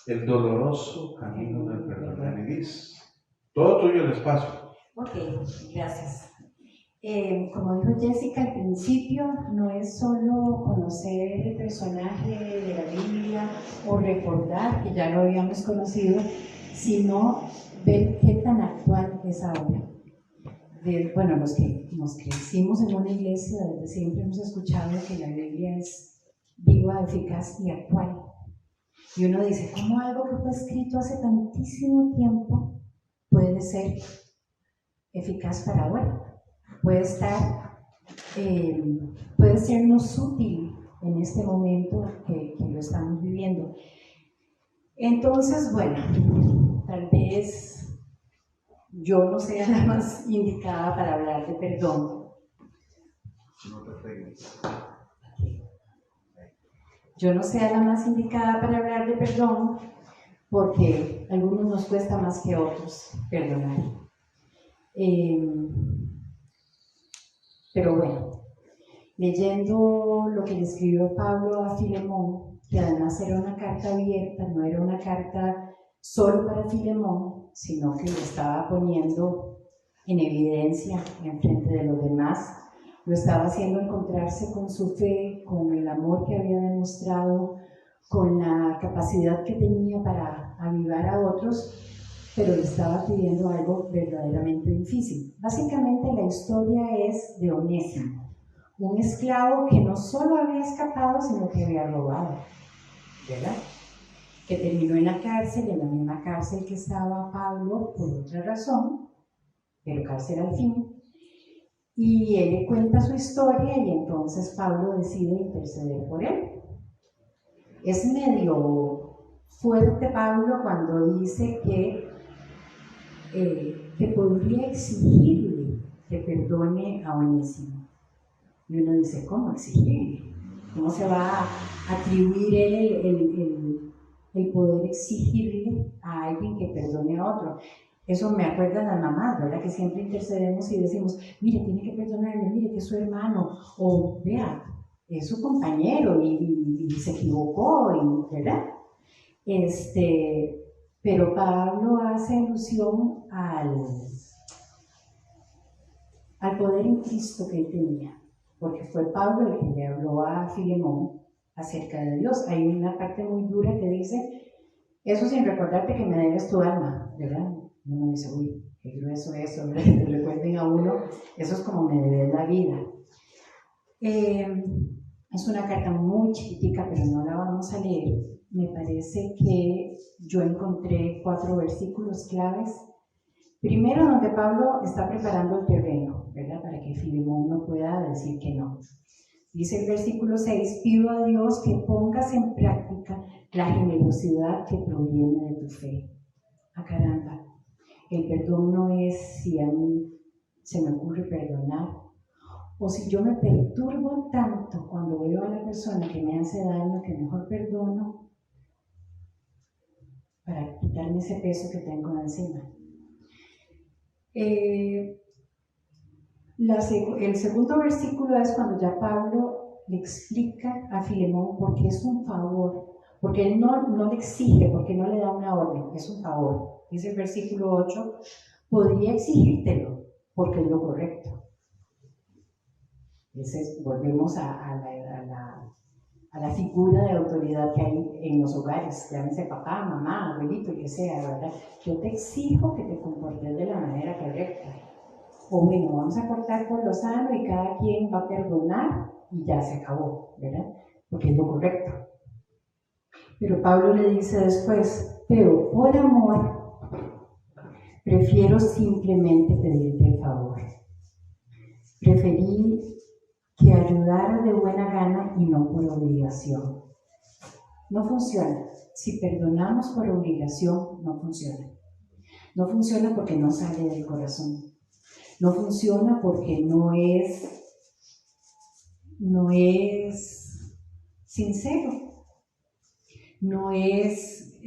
El doloroso camino del perdón. Denise, todo tuyo el espacio. Ok, gracias. Como dijo Jessica al principio, no es solo conocer el personaje de la Biblia o recordar que ya lo habíamos conocido, sino ver qué tan actual es ahora. Bueno, los que nos crecimos en una iglesia, desde siempre hemos escuchado que la Biblia es viva, eficaz y actual. Y uno dice, ¿cómo algo que fue escrito hace tantísimo tiempo puede ser eficaz para ahora? Puede sernos útil en este momento que lo estamos viviendo. Entonces, bueno, tal vez yo no sea la más indicada para hablar de perdón. No te pegues. Yo no sea la más indicada para hablar de perdón porque a algunos nos cuesta más que a otros perdonar. Pero bueno, leyendo lo que le escribió Pablo a Filemón, que además era una carta abierta, no era una carta solo para Filemón, sino que lo estaba poniendo en evidencia en frente de los demás, lo estaba haciendo encontrarse con su fe, con el amor que había demostrado, con la capacidad que tenía para avivar a otros, pero le estaba pidiendo algo verdaderamente difícil. Básicamente la historia es de Onésimo, un esclavo que no solo había escapado, sino que había robado, ¿verdad? Que terminó en la misma cárcel que estaba Pablo por otra razón, pero cárcel al fin. Y él le cuenta su historia y entonces Pablo decide interceder por él. Es medio fuerte Pablo cuando dice que podría exigirle que perdone a Onésimo. Y uno dice, ¿cómo exigirle? ¿Cómo se va a atribuir él el poder exigirle a alguien que perdone a otro? Eso me acuerda a las mamás, ¿verdad? Que siempre intercedemos y decimos, mire, tiene que perdonarme, mire, que es su hermano, o vea, es su compañero y se equivocó, ¿verdad? Pero Pablo hace alusión al poder en Cristo que él tenía, porque fue Pablo el que le habló a Filemón acerca de Dios. Hay una parte muy dura que dice, eso sin recordarte que me debes tu alma, ¿verdad? Uno dice, uy, qué grueso eso, ¿verdad? Que le recuerden a uno, eso es como me debes la vida. Es una carta muy chiquitica, pero no la vamos a leer. Me parece que yo encontré 4 versículos claves. Primero, donde Pablo está preparando el terreno, ¿verdad? Para que Filemón no pueda decir que no. Dice el versículo 6, pido a Dios que pongas en práctica la generosidad que proviene de tu fe. Ah, caramba, el perdón no es si a mí se me ocurre perdonar, o si yo me perturbo tanto cuando veo a la persona que me hace daño, que mejor perdono para quitarme ese peso que tengo de encima. El segundo versículo es cuando ya Pablo le explica a Filemón por qué es un favor, porque él no le exige, porque no le da una orden, es un favor. Dice el versículo 8, podría exigírtelo, porque es lo correcto. Volvemos a la figura de autoridad que hay en los hogares, llámese papá, mamá, abuelito, el que sea, ¿verdad? Yo te exijo que te comportes de la manera correcta. O bueno, vamos a cortar por lo sano y cada quien va a perdonar y ya se acabó, ¿verdad? Porque es lo correcto. Pero Pablo le dice después, pero por amor, prefiero simplemente pedirte el favor. Preferí que ayudara de buena gana y no por obligación. No funciona. Si perdonamos por obligación, no funciona. No funciona porque no sale del corazón. No funciona porque no es sincero. No es,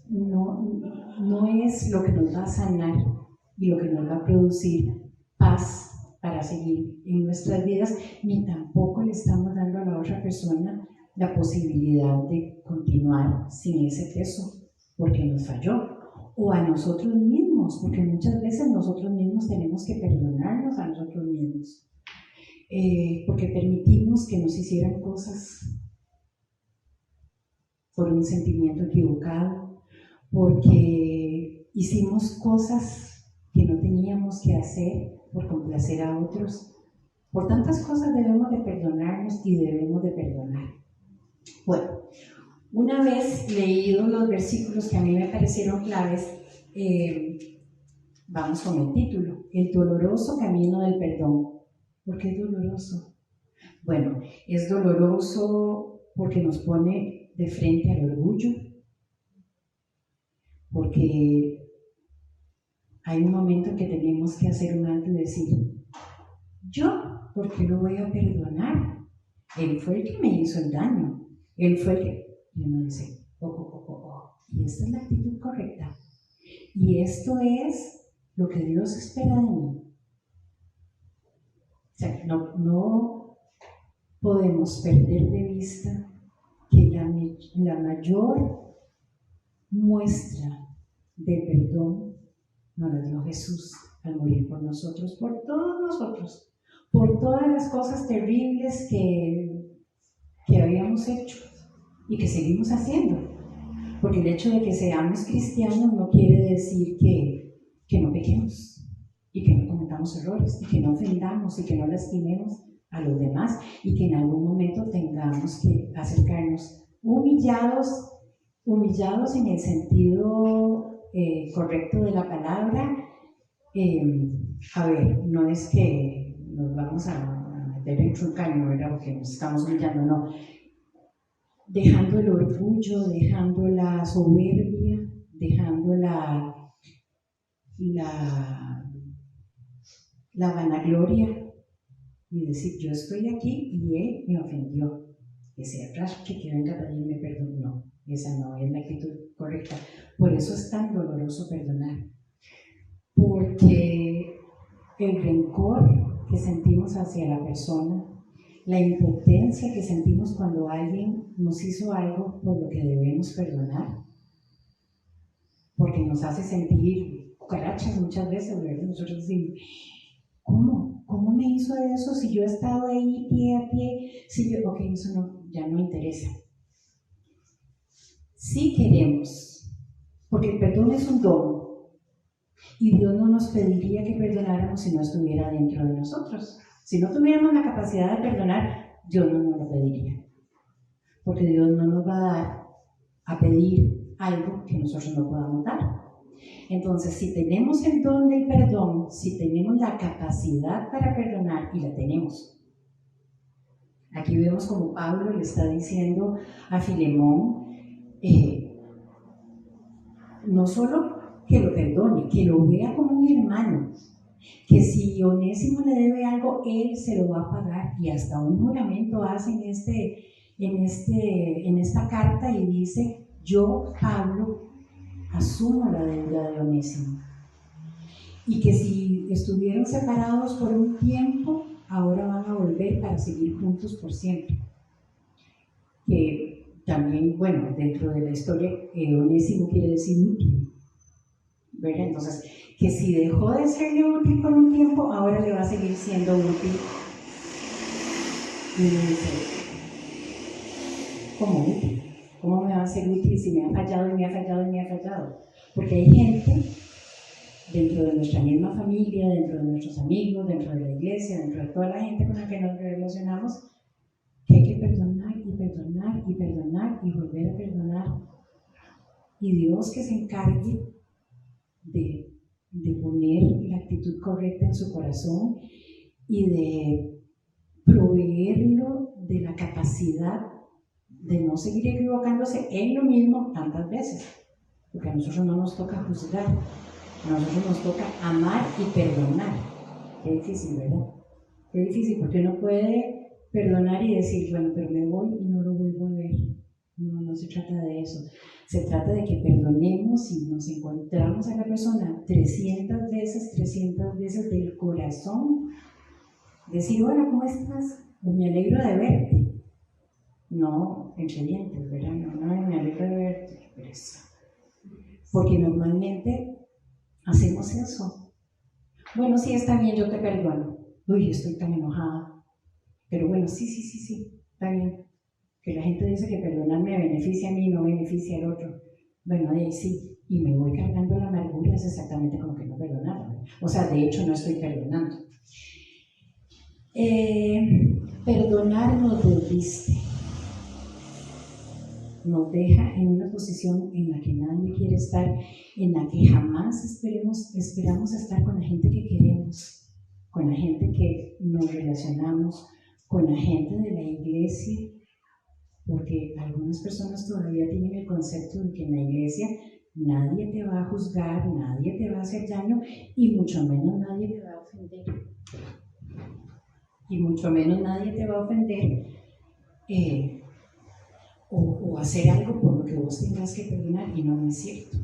no es lo que nos va a sanar y lo que nos va a producir paz para seguir en nuestras vidas, ni tampoco le estamos dando a la otra persona la posibilidad de continuar sin ese peso, porque nos falló. O a nosotros mismos, porque muchas veces nosotros mismos tenemos que perdonarnos a nosotros mismos, porque permitimos que nos hicieran cosas por un sentimiento equivocado, porque hicimos cosas que no teníamos que hacer por complacer a otros. Por tantas cosas debemos de perdonarnos y debemos de perdonar. Bueno, una vez leídos los versículos que a mí me parecieron claves, vamos con el título: El doloroso camino del perdón. ¿Por qué es doloroso? Bueno, es doloroso porque nos pone de frente al orgullo, porque hay un momento en que tenemos que hacer un alto y decir: ¿yo por qué lo voy a perdonar? Él fue el que me hizo el daño, él fue el que... Y uno dice: y esta es la actitud correcta, y esto es lo que Dios espera de mí. O sea, no podemos perder de vista que la mayor muestra de perdón nos la dio Jesús al morir por nosotros, por todos nosotros, por todas las cosas terribles que habíamos hecho y que seguimos haciendo. Porque el hecho de que seamos cristianos no quiere decir que no pequemos y que no cometamos errores y que no ofendamos y que no lastimemos a los demás y que en algún momento tengamos que acercarnos humillados en el sentido correcto de la palabra. A ver, no es que nos vamos a meter en un caño, ¿verdad? Porque nos estamos humillando, no. Dejando el orgullo, dejando la soberbia, dejando la vanagloria y decir: yo estoy aquí y él me ofendió, que sea rasque, que venga a pedirme perdón. No, esa no es la actitud correcta. Por eso es tan doloroso perdonar, porque el rencor que sentimos hacia la persona, la impotencia que sentimos cuando alguien nos hizo algo por lo que debemos perdonar, porque nos hace sentir cucarachas muchas veces, ¿verdad? Nosotros decimos: ¿Cómo me hizo eso si yo he estado ahí pie a pie? Si yo, ok, eso no, ya no interesa. Sí queremos, porque el perdón es un don, y Dios no nos pediría que perdonáramos si no estuviera dentro de nosotros. Si no tuviéramos la capacidad de perdonar, Dios no nos lo pediría, porque Dios no nos va a dar a pedir algo que nosotros no podamos dar. Entonces, si tenemos el don del perdón, si tenemos la capacidad para perdonar, y la tenemos. Aquí vemos como Pablo le está diciendo a Filemón, no solo que lo perdone, que lo vea como un hermano, que si Onésimo le debe algo, él se lo va a pagar, y hasta un juramento hace en esta carta y dice: yo, Pablo, asumo la deuda de Onésimo, y que si estuvieron separados por un tiempo, ahora van a volver para seguir juntos por siempre. Que también, bueno, dentro de la historia, Onésimo quiere decir útil, ¿verdad? Entonces, que si dejó de serle útil por un tiempo, ahora le va a seguir siendo útil. Y uno dice: ¿cómo útil? ¿Cómo me va a ser útil si me ha fallado y me ha fallado y me ha fallado? Porque hay gente dentro de nuestra misma familia, dentro de nuestros amigos, dentro de la iglesia, dentro de toda la gente con la que nos relacionamos, que hay que perdonar y perdonar y perdonar y volver a perdonar. Y Dios que se encargue de poner la actitud correcta en su corazón y de proveerlo de la capacidad de no seguir equivocándose en lo mismo tantas veces, porque a nosotros no nos toca juzgar, a nosotros nos toca amar y perdonar. Qué difícil, ¿verdad? Qué difícil, porque uno puede perdonar y decir: bueno, pero me voy y no lo vuelvo a ver. No se trata de eso. Se trata de que perdonemos y nos encontramos a la persona 300 veces del corazón. Decir: hola, ¿cómo estás? Pues me alegro de verte. no entre dientes, ¿verdad? No, me alegro de verte, qué pereza. Porque normalmente hacemos eso. Bueno, sí, está bien, yo te perdono. Uy, estoy tan enojada. Pero bueno, sí, está bien. Que la gente dice que perdonar me beneficia a mí, no beneficia al otro. Bueno, de ahí sí. Y me voy cargando la amargura, es exactamente como que no perdonar. O sea, de hecho no estoy perdonando. Perdonar nos desviste. Nos deja en una posición en la que nadie quiere estar, en la que jamás esperamos estar con la gente que queremos, con la gente que nos relacionamos, con la gente de la iglesia, porque algunas personas todavía tienen el concepto de que en la iglesia nadie te va a juzgar, nadie te va a hacer daño y mucho menos nadie te va a ofender. Y mucho menos nadie te va a ofender o hacer algo por lo que vos tengas que perdonar, y no es cierto.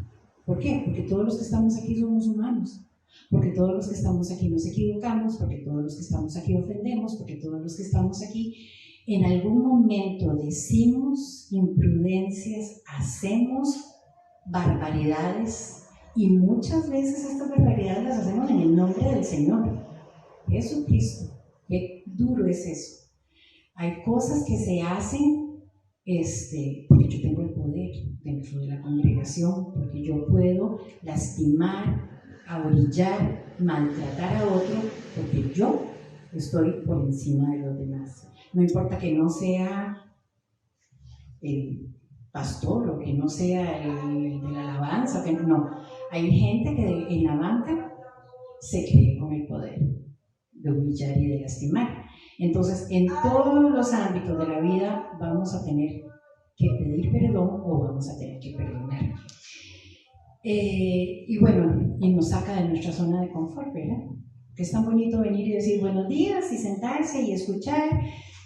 ¿Por qué? Porque todos los que estamos aquí somos humanos, porque todos los que estamos aquí nos equivocamos, porque todos los que estamos aquí ofendemos, porque todos los que estamos aquí en algún momento decimos imprudencias, hacemos barbaridades, y muchas veces estas barbaridades las hacemos en el nombre del Señor Jesucristo. Qué duro es eso. Hay cosas que se hacen porque yo tengo el poder dentro de la congregación, porque yo puedo lastimar, ahorillar, maltratar a otro, porque yo estoy por encima de los demás. No importa que no sea el pastor o que no sea el de la alabanza, que no. Hay gente que en la banca se cree con el poder de humillar y de lastimar. Entonces, en todos los ámbitos de la vida vamos a tener que pedir perdón o vamos a tener que perdonar. Y bueno, y nos saca de nuestra zona de confort, ¿verdad? Que es tan bonito venir y decir buenos días y sentarse y escuchar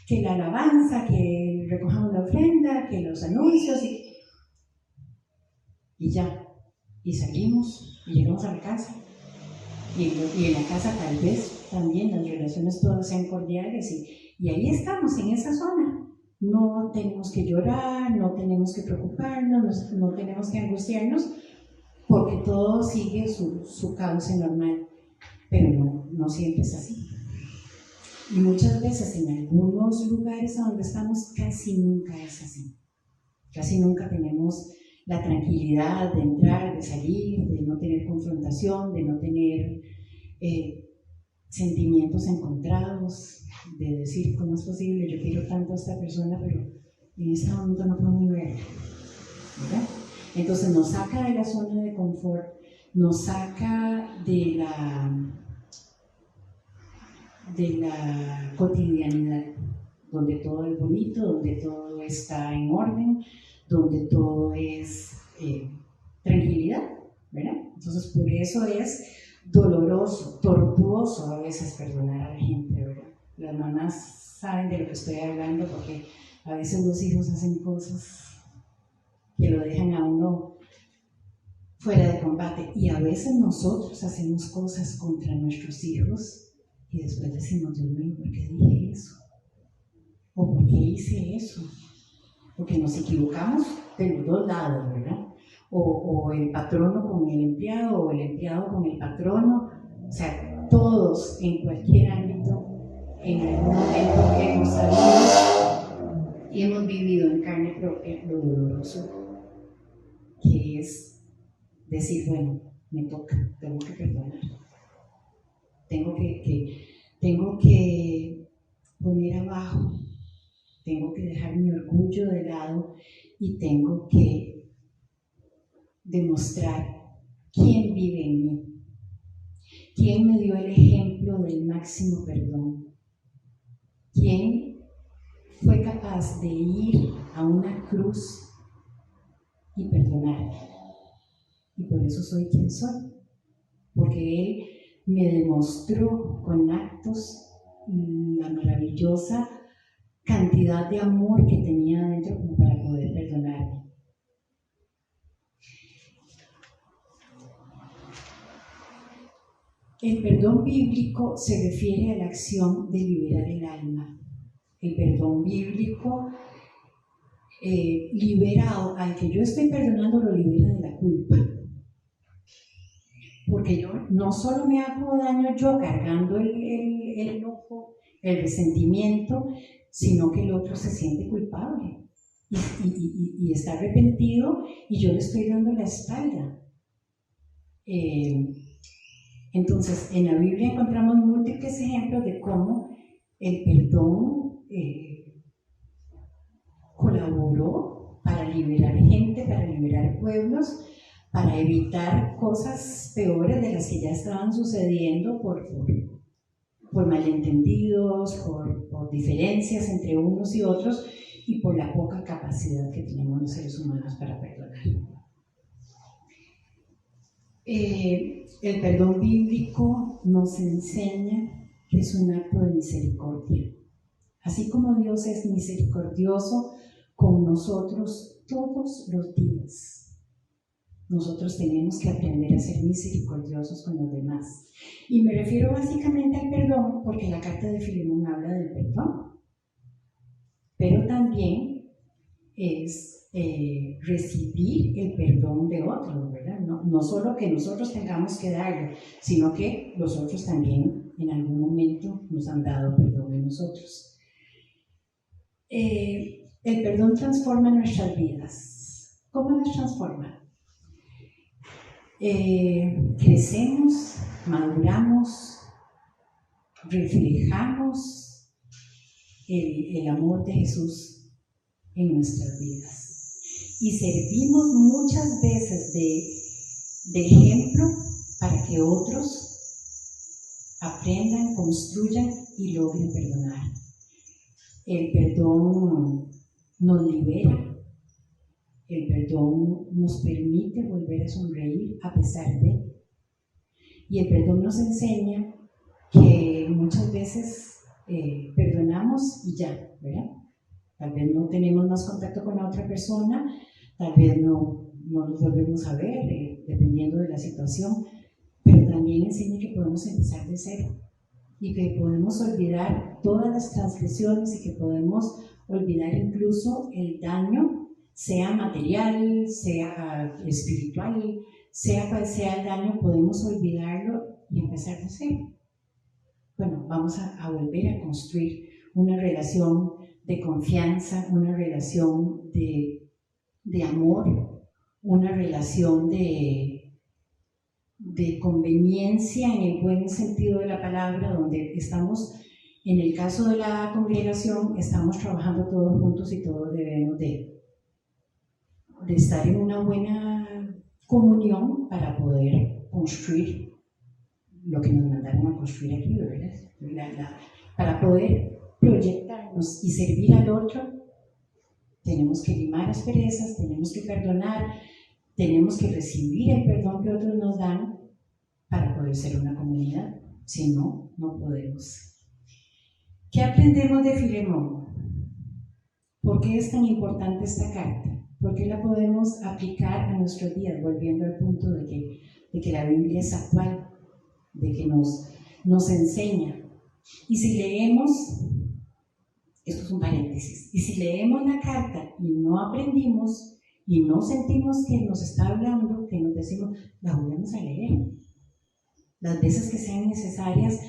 que la alabanza, que recojamos la ofrenda, que los anuncios y ya. Y salimos y llegamos a la casa. Y en la casa tal vez también las relaciones todas sean cordiales y ahí estamos en esa zona. No tenemos que llorar, no tenemos que preocuparnos, no tenemos que angustiarnos, porque todo sigue su cauce normal, pero no siempre es así. Y muchas veces en algunos lugares a donde estamos casi nunca es así. Casi nunca tenemos la tranquilidad de entrar, de salir, de no tener confrontación, de no tener sentimientos encontrados, de decir cómo es posible, yo quiero tanto a esta persona, pero en este momento no puedo ni ver, ¿verdad? Entonces nos saca de la zona de confort, nos saca de la cotidianidad, donde todo es bonito, donde todo está en orden, donde todo es tranquilidad, ¿verdad? Entonces por eso es doloroso, tortuoso a veces perdonar a la gente, ¿verdad? Las mamás saben de lo que estoy hablando, porque a veces los hijos hacen cosas que lo dejan a uno fuera de combate, y a veces nosotros hacemos cosas contra nuestros hijos y después decimos, Dios mío, ¿por qué dije eso? ¿O por qué hice eso? Porque nos equivocamos de los dos lados, ¿verdad? O el patrono con el empleado, o el empleado con el patrono. O sea, todos en cualquier ámbito, en algún momento hemos sabido y hemos vivido en carne propia lo doloroso que es decir, bueno, me toca, tengo que perdonar. Tengo que poner abajo, tengo que dejar mi orgullo de lado y tengo que demostrar quién vive en mí, quién me dio el ejemplo del máximo perdón, quién fue capaz de ir a una cruz y perdonar. Y por eso soy quien soy, porque Él me demostró con actos la maravillosa cantidad de amor que tenía adentro como para poder perdonarme. El perdón bíblico se refiere a la acción de liberar el alma. El perdón bíblico liberado, al que yo estoy perdonando lo libera de la culpa. Porque yo no solo me hago daño yo cargando el enojo, el resentimiento, sino que el otro se siente culpable y está arrepentido y yo le estoy dando la espalda. Entonces, en la Biblia encontramos múltiples ejemplos de cómo el perdón colaboró para liberar gente, para liberar pueblos, para evitar cosas peores de las que ya estaban sucediendo por malentendidos, por diferencias entre unos y otros y por la poca capacidad que tenemos los seres humanos para perdonar. El perdón bíblico nos enseña que es un acto de misericordia. Así como Dios es misericordioso con nosotros todos los días, nosotros tenemos que aprender a ser misericordiosos con los demás. Y me refiero básicamente al perdón porque la carta de Filemón habla del perdón, pero también es recibir el perdón de otros, ¿verdad? No solo que nosotros tengamos que darlo, sino que los otros también en algún momento nos han dado perdón a nosotros. El perdón transforma nuestras vidas. ¿Cómo las transforma? Crecemos, maduramos, reflejamos el amor de Jesús en nuestras vidas y servimos muchas veces de ejemplo para que otros aprendan, construyan y logren perdonar. El perdón nos libera. El perdón nos permite volver a sonreír a pesar de. Y el perdón nos enseña que muchas veces perdonamos y ya, ¿verdad? Tal vez no tenemos más contacto con la otra persona, tal vez no nos volvemos a ver, dependiendo de la situación, pero también enseña que podemos empezar de cero y que podemos olvidar todas las transgresiones y que podemos olvidar incluso el daño, sea material, sea espiritual, sea cual sea el daño, podemos olvidarlo y empezar de cero. Bueno, vamos a volver a construir una relación de confianza, una relación de amor, una relación de conveniencia en el buen sentido de la palabra, donde estamos, en el caso de la congregación, estamos trabajando todos juntos y todos debemos de estar en una buena comunión para poder construir lo que nos mandaron a construir aquí, ¿verdad? Para poder proyectarnos y servir al otro, tenemos que limar asperezas, tenemos que perdonar, tenemos que recibir el perdón que otros nos dan para poder ser una comunidad. Si no, no podemos. ¿Qué aprendemos de Filemón? ¿Por qué es tan importante esta carta? ¿Por qué la podemos aplicar a nuestros días? Volviendo al punto de que la Biblia es actual, de que nos enseña. Y si leemos, esto es un paréntesis, y si leemos la carta y no aprendimos y no sentimos que nos está hablando, que nos decimos, la volvemos a leer las veces que sean necesarias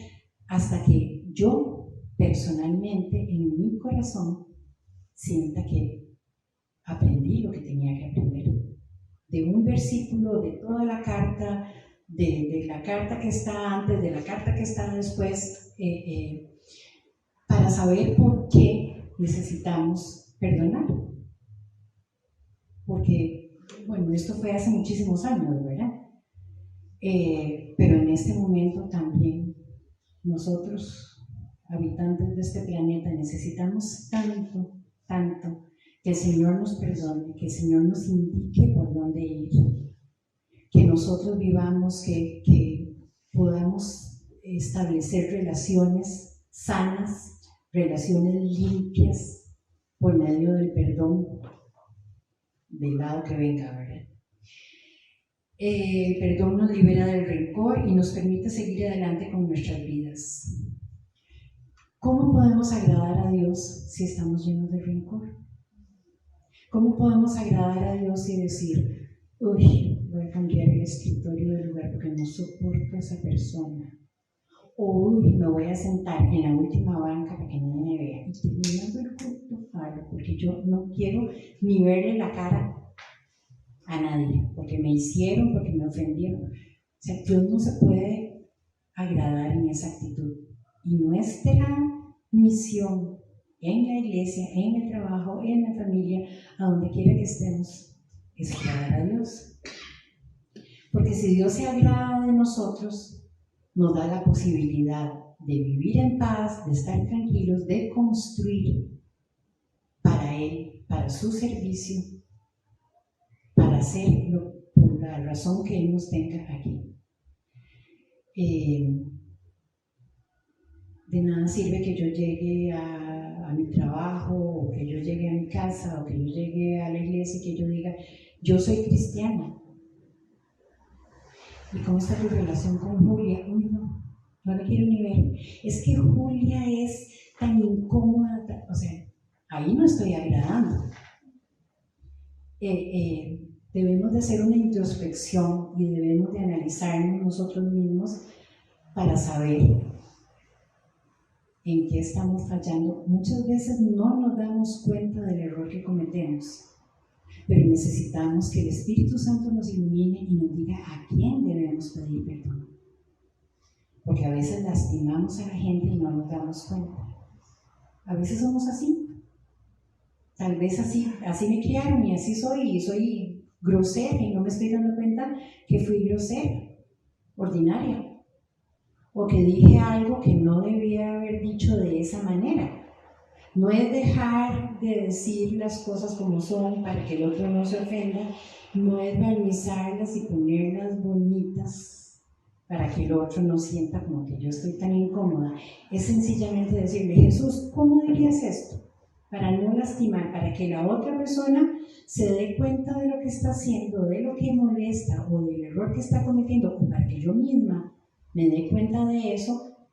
hasta que yo personalmente en mi corazón sienta que aprendí lo que tenía que aprender. De un versículo, de toda la carta, de la carta que está antes, de la carta que está después, para saber por qué necesitamos perdonar. Porque, bueno, esto fue hace muchísimos años, ¿verdad? Pero en este momento también nosotros, habitantes de este planeta, necesitamos tanto que el Señor nos perdone, que el Señor nos indique por dónde ir, que nosotros vivamos, que podamos establecer relaciones sanas, relaciones limpias por medio del perdón del lado que venga, ¿verdad? El perdón nos libera del rencor y nos permite seguir adelante con nuestras vidas. ¿Cómo podemos agradar a Dios si estamos llenos de rencor? ¿Cómo podemos agradar a Dios y decir, uy, voy a cambiar el escritorio del lugar porque no soporto a esa persona? O uy, me voy a sentar en la última banca para que nadie me vea. Y terminando el culto, Pablo, porque yo no quiero ni verle la cara a nadie, porque me hicieron, porque me ofendieron. O sea, Dios no se puede agradar en esa actitud. Y nuestra misión en la iglesia, en el trabajo, en la familia, a donde quiera que estemos, es agradar a Dios. Porque si Dios se agrada de nosotros, nos da la posibilidad de vivir en paz, de estar tranquilos, de construir para Él, para su servicio, para hacerlo por la razón que Él nos tenga aquí. De nada sirve que yo llegue a mi trabajo, o que yo llegue a mi casa, o que yo llegue a la iglesia y que yo diga, yo soy cristiana. ¿Y cómo está tu relación con Julia? Uy, no la quiero ni ver. Es que Julia es tan incómoda, o sea, ahí no estoy agradando. Debemos de hacer una introspección y debemos de analizarnos nosotros mismos para saber en qué estamos fallando. Muchas veces no nos damos cuenta del error que cometemos, pero necesitamos que el Espíritu Santo nos ilumine y nos diga a quién debemos pedir perdón. Porque a veces lastimamos a la gente y no nos damos cuenta. A veces somos así. Tal vez así me criaron y así soy grosera y no me estoy dando cuenta que fui grosera, ordinaria, o que dije algo que no debía haber dicho de esa manera. No es dejar de decir las cosas como son para que el otro no se ofenda, no es barnizarlas y ponerlas bonitas para que el otro no sienta como que yo estoy tan incómoda. Es sencillamente decirle, Jesús, ¿cómo dirías esto? Para no lastimar, para que la otra persona se dé cuenta de lo que está haciendo, de lo que molesta o del error que está cometiendo, o para que yo misma me dé cuenta de eso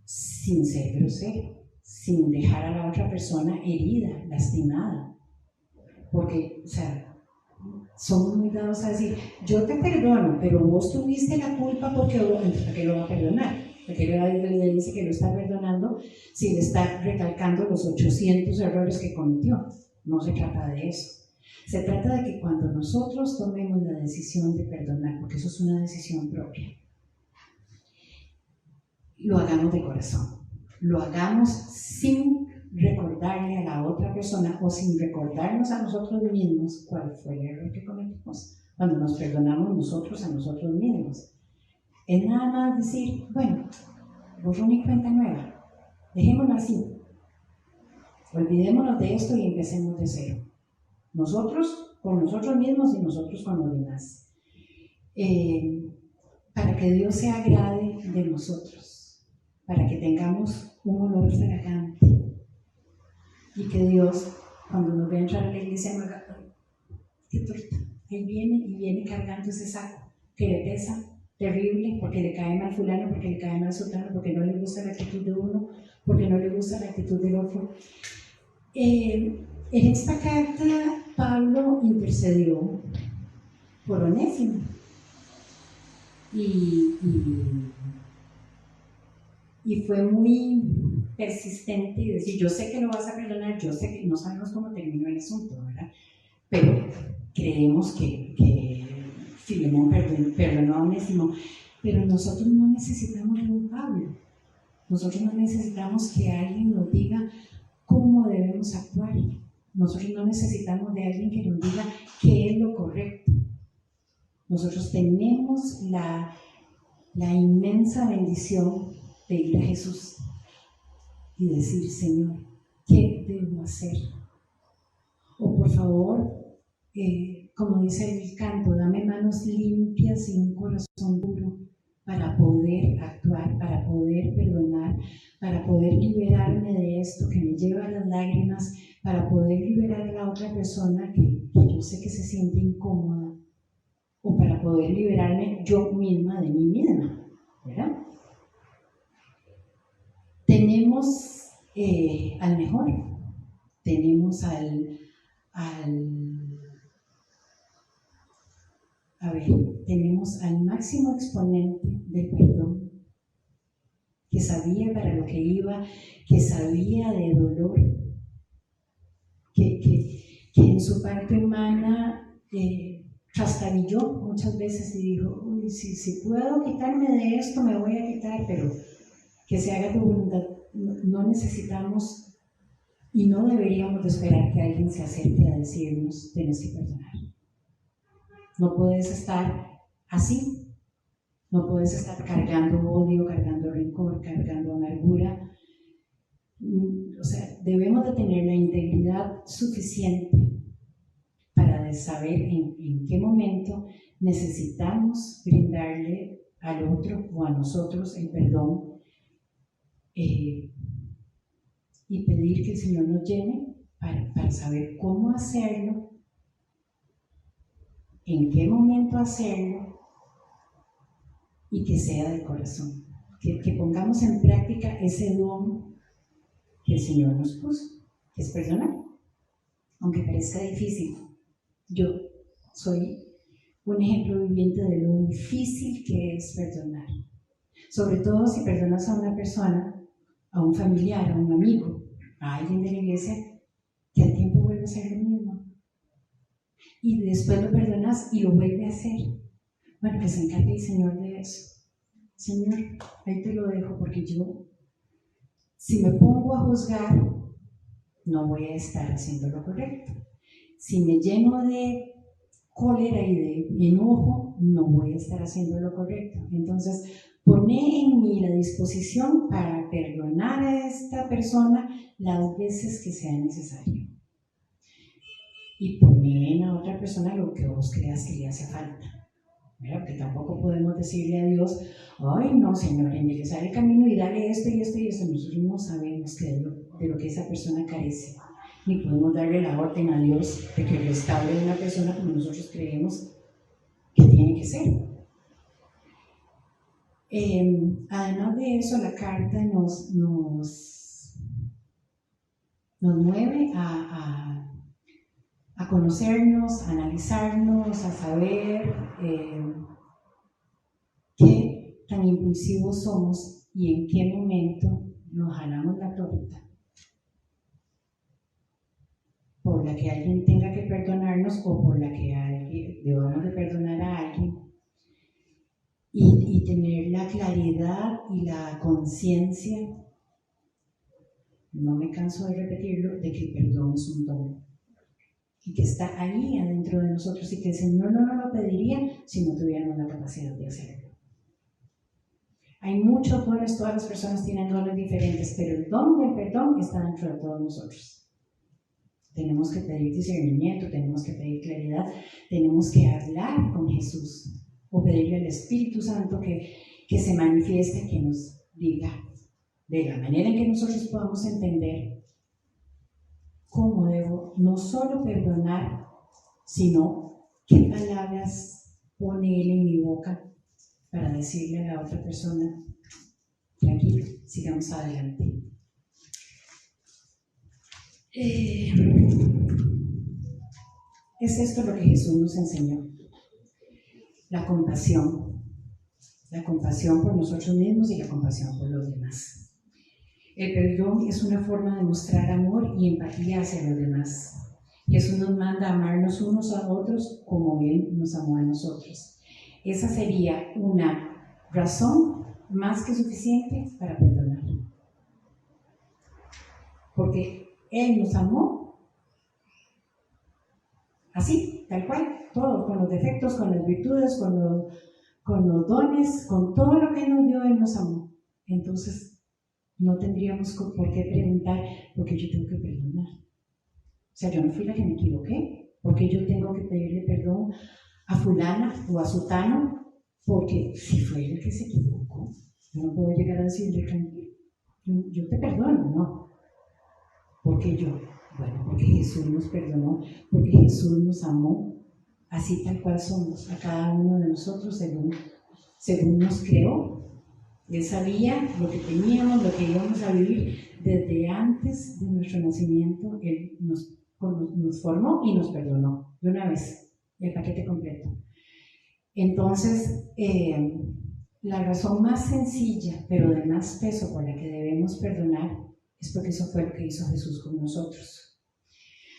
sin ser grosero, sin dejar a la otra persona herida, lastimada. Porque, o sea, somos muy dados a decir, yo te perdono, pero vos tuviste la culpa porque vos, ¿para qué lo va a perdonar? Porque le dice que lo está perdonando si le está recalcando los 800 errores que cometió. No se trata de eso. Se trata de que cuando nosotros tomemos la decisión de perdonar, porque eso es una decisión propia, lo hagamos de corazón. Lo hagamos sin recordarle a la otra persona o sin recordarnos a nosotros mismos cuál fue el error que cometimos. Cuando nos perdonamos nosotros a nosotros mismos. Es nada más decir, bueno, borrón y cuenta nueva, dejémoslo así, olvidémonos de esto y empecemos de cero. Nosotros con nosotros mismos y nosotros con los demás. Para que Dios se agrade de nosotros, para que tengamos un olor fragante y que Dios, cuando nos ve entrar a la iglesia, nos haga, qué torta, Él viene cargando ese saco que le pesa, terrible, porque le cae mal fulano, porque le cae mal sultano, porque no le gusta la actitud de uno, porque no le gusta la actitud del otro. En esta carta Pablo intercedió por Onésimo y fue muy persistente y decir, yo sé que lo vas a perdonar, yo sé que no sabemos cómo terminó el asunto, ¿verdad? Pero creemos que Filemón perdonó a Onésimo, pero nosotros no necesitamos de un Pablo. Nosotros no necesitamos que alguien nos diga cómo debemos actuar. Nosotros no necesitamos de alguien que nos diga qué es lo correcto. Nosotros tenemos la inmensa bendición de ir a Jesús y decir, Señor, ¿qué debo hacer? O por favor, como dice el canto, dame manos limpias y un corazón puro para poder actuar, para poder perdonar, para poder liberarme de esto que me lleva a las lágrimas, para poder liberar a la otra persona que yo sé que se siente incómoda, o para poder liberarme yo misma de mí misma, ¿verdad? Tenemos al mejor, tenemos al tenemos al máximo exponente del perdón, que sabía para lo que iba, que sabía de dolor, que en su parte humana trastabilló muchas veces y dijo, uy, si puedo quitarme de esto, me voy a quitar, pero que se haga tu voluntad. No necesitamos y no deberíamos de esperar que alguien se acerque a decirnos, tienes que perdonar. No puedes estar así, no puedes estar cargando odio, cargando rencor, cargando amargura. O sea, debemos de tener la integridad suficiente para saber en qué momento necesitamos brindarle al otro o a nosotros el perdón y pedir que el Señor nos llene para saber cómo hacerlo, en qué momento hacerlo y que sea de corazón, que pongamos en práctica ese don que el Señor nos puso, que es perdonar, aunque parezca difícil. Yo soy un ejemplo viviente de lo difícil que es perdonar, sobre todo si perdonas a una persona, a un familiar, a un amigo, a alguien de la iglesia, que al tiempo vuelve a hacer lo mismo. Y después lo perdonas y lo vuelve a hacer. Bueno, que se encargue el Señor de eso. Señor, ahí te lo dejo, porque yo, si me pongo a juzgar, no voy a estar haciendo lo correcto. Si me lleno de cólera y de enojo, no voy a estar haciendo lo correcto. Entonces, poné en mí la disposición para perdonar a esta persona las veces que sea necesario. Y poné en la otra persona lo que vos creas que le hace falta. ¿Verdad? Porque tampoco podemos decirle a Dios, ay no, Señor, enderezar el camino y dale esto y esto y esto. Nosotros no sabemos de lo que esa persona carece. Ni podemos darle la orden a Dios de que restaure a una persona como nosotros creemos que tiene que ser. Además de eso, la carta nos mueve a conocernos, a analizarnos, a saber qué tan impulsivos somos y en qué momento nos jalamos la torta por la que alguien tenga que perdonarnos o por la que debamos de perdonar a alguien. Y tener la claridad y la conciencia, no me canso de repetirlo, de que el perdón es un don y que está ahí adentro de nosotros y que el Señor no nos lo pediría si no tuviéramos la capacidad de hacerlo. Hay muchos dones, todas las personas tienen dones diferentes, pero el don del perdón está dentro de todos nosotros. Tenemos que pedir discernimiento, tenemos que pedir claridad, tenemos que hablar con Jesús o pedirle al Espíritu Santo que se manifieste, que nos diga de la manera en que nosotros podamos entender cómo debo no solo perdonar, sino qué palabras pone Él en mi boca para decirle a la otra persona, tranquilo, sigamos adelante. Es esto lo que Jesús nos enseñó. La compasión por nosotros mismos y la compasión por los demás. El perdón es una forma de mostrar amor y empatía hacia los demás. Jesús nos manda a amarnos unos a otros como Él nos amó a nosotros. Esa sería una razón más que suficiente para perdonar. Porque Él nos amó así, tal cual, todo, con los defectos, con las virtudes, con los dones, con todo lo que nos dio, Él nos amó. Entonces, no tendríamos por qué preguntar por qué yo tengo que perdonar. O sea, yo no fui la que me equivoqué, porque yo tengo que pedirle perdón a fulana o a sutano, porque si fue el que se equivocó, yo no puedo llegar a decirle, yo te perdono, no. Porque yo, bueno, porque Jesús nos perdonó, porque Jesús nos amó, así tal cual somos, a cada uno de nosotros según nos creó. Él sabía lo que teníamos, lo que íbamos a vivir desde antes de nuestro nacimiento. Él nos nos formó y nos perdonó de una vez, el paquete completo. Entonces, la razón más sencilla, pero de más peso por la que debemos perdonar, es porque eso fue lo que hizo Jesús con nosotros.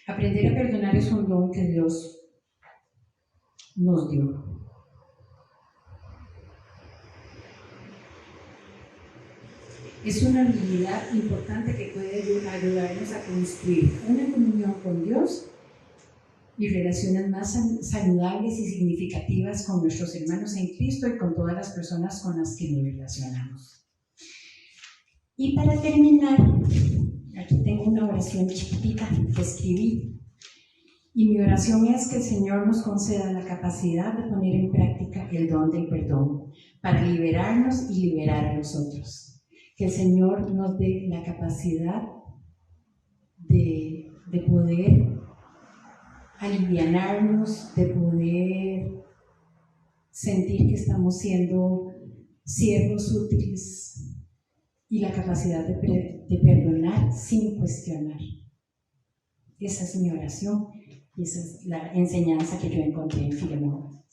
Aprender a perdonar es un don que Dios nos dio. Es una habilidad importante que puede ayudarnos a construir una comunión con Dios y relaciones más saludables y significativas con nuestros hermanos en Cristo y con todas las personas con las que nos relacionamos. Y para terminar, aquí tengo una oración chiquitita que escribí. Y mi oración es que el Señor nos conceda la capacidad de poner en práctica el don del perdón para liberarnos y liberar a los otros. Que el Señor nos dé la capacidad de poder alivianarnos, de poder sentir que estamos siendo siervos útiles y la capacidad de perdonar sin cuestionar. Esa es mi oración y esa es la enseñanza que yo encontré en Filemón.